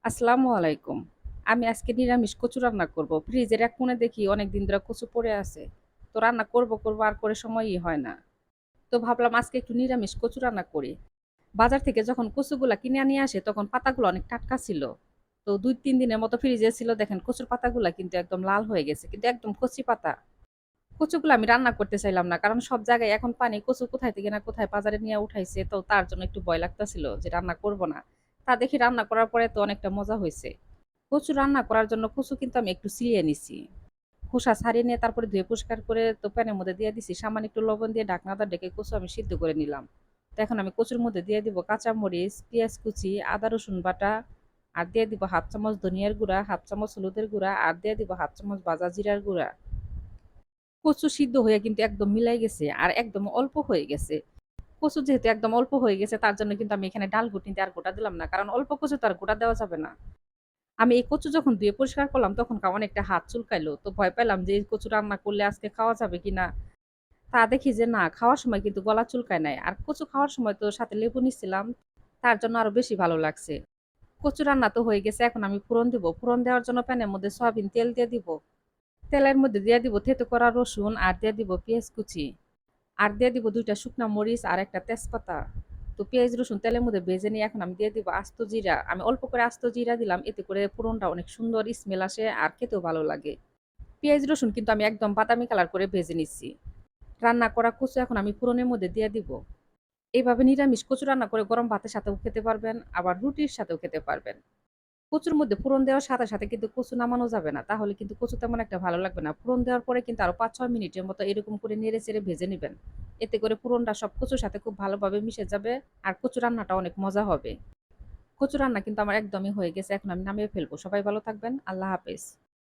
আসসালামু আলাইকুম। আমি আজকে নিরামিষ কচু রান্না করব। ফ্রিজের এক কোণে দেখি অনেকদিন ধরে কচু পড়ে আছে। তো রান্না করব আর করে সময়ই হয় না। তো ভাবলাম আজকে একটু নিরামিষ কচু রান্না করি। বাজার থেকে যখন কচুগুলা কিনে নিয়ে আসে তখন পাতাগুলো অনেক টাটকা ছিল। তো ২-৩ দিনের মতো ফ্রিজে ছিল, দেখেন কচুর পাতাগুলা কিন্তু একদম লাল হয়ে গেছে। কিন্তু একদম কচি পাতা। কচুগুলো আমি রান্না করতে চাইলাম না। কারণ সব জায়গায় এখন পানি, কচু কোথায় থেকে না কোথায় বাজারে নিয়ে উঠাইছে। তো তার জন্য একটু ভয় লাগতাছিল যে রান্না করব না। তা দেখি রান্না করার পরে তো অনেকটা মজা হইছে। কচু রান্না করার জন্য কচু কিন্তু আমি একটু ছিলিয়ে নিছি। খোসা ছাড়িয়ে নিয়ে তারপরে ধুয়ে পরিষ্কার করে তো প্যানের মধ্যে দিয়ে দিছি। সামান্য একটু লবণ দিয়ে ঢাকনাটা ঢেকে কচু আমি সিদ্ধ করে নিলাম। তো এখন আমি কচুর মধ্যে দিয়ে দিব কাঁচামরিচ, পেঁয়াজ কুচি, আদা রসুন বাটা, আর দিয়ে দিব 1/2 চামচ ধনিয়ার গুঁড়া, 1/2 চামচ হলুদের গুঁড়া, আর দিয়ে দিব 1/2 চামচ ভাজা জিরার গুঁড়া। কচু সিদ্ধ হয়ে কিন্তু একদম মিলাই গেছে আর একদম অল্প হয়ে গেছে। কচু যেহেতু একদম অল্প হয়ে গেছে তার জন্য কিন্তু আমি এখানে ডাল ঘুটনিতে আর গোটা দিলাম না। কারণ অল্প কচু তো আর গোটা দেওয়া যাবে না। আমি এই কচু যখন ধুয়ে পরিষ্কার করলাম তখন অনেকটা হাত চুলকাইলো। তো ভয় পেলাম যে এই কচু রান্না করলে আজকে খাওয়া যাবে কিনা। তা দেখি যে না, খাওয়ার সময় কিন্তু গলা চুলকায় নাই। আর কচু খাওয়ার সময় তো সাথে লেবু নিছিলাম। তার জন্য আরো বেশি ভালো লাগছে। কচু রান্না তো হয়ে গেছে, এখন আমি ফোড়ন দিব। ফোড়ন দেওয়ার জন্য প্যানের মধ্যে সয়াবিন তেল দিয়ে দিব। তেলের মধ্যে দিয়ে দিব থেতো করা রসুন, আর দিয়ে দিব পেঁয়াজ কুচি। আর দিয়ে দিব ২ টা শুকনা মরিচ আর একটা তেজপাতা। তো পেঁয়াজ রসুন তেলের মধ্যে ভেজে নিয়ে এখন আমি দিয়ে দিব আস্ত জিরা। আমি অল্প করে আস্ত জিরা দিলাম, এতে করে ফোড়নটা অনেক সুন্দর স্মেল আসে আর খেতেও ভালো লাগে। পেঁয়াজ রসুন কিন্তু আমি একদম বাদামি কালার করে ভেজে নিচ্ছি। রান্না করা কচু এখন আমি ফোড়নের মধ্যে দিয়ে দিব। এইভাবে নিরামিষ কচু রান্না করে গরম ভাতের সাথেও খেতে পারবেন, আবার রুটির সাথেও খেতে পারবেন। কচুর মধ্যে ফোড়ন দেওয়ার সাথে সাথে কিন্তু কচু নামানো যাবে না, তাহলে কিন্তু কচু তেমন একটা ভালো লাগবে না। ফোড়ন দেওয়ার পরে কিন্তু আরো ৫-৬ মিনিটের মতো এরকম করে নেড়ে চেড়ে ভেজে নেবেন। এতে করে ফোড়নটা সব কচুর সাথে খুব ভালোভাবে মিশে যাবে আর কচু রান্নাটা অনেক মজা হবে। কচু রান্না কিন্তু আমার একদমই হয়ে গেছে, এখন আমি নামিয়ে ফেলবো। সবাই ভালো থাকবেন। আল্লাহ হাফেজ।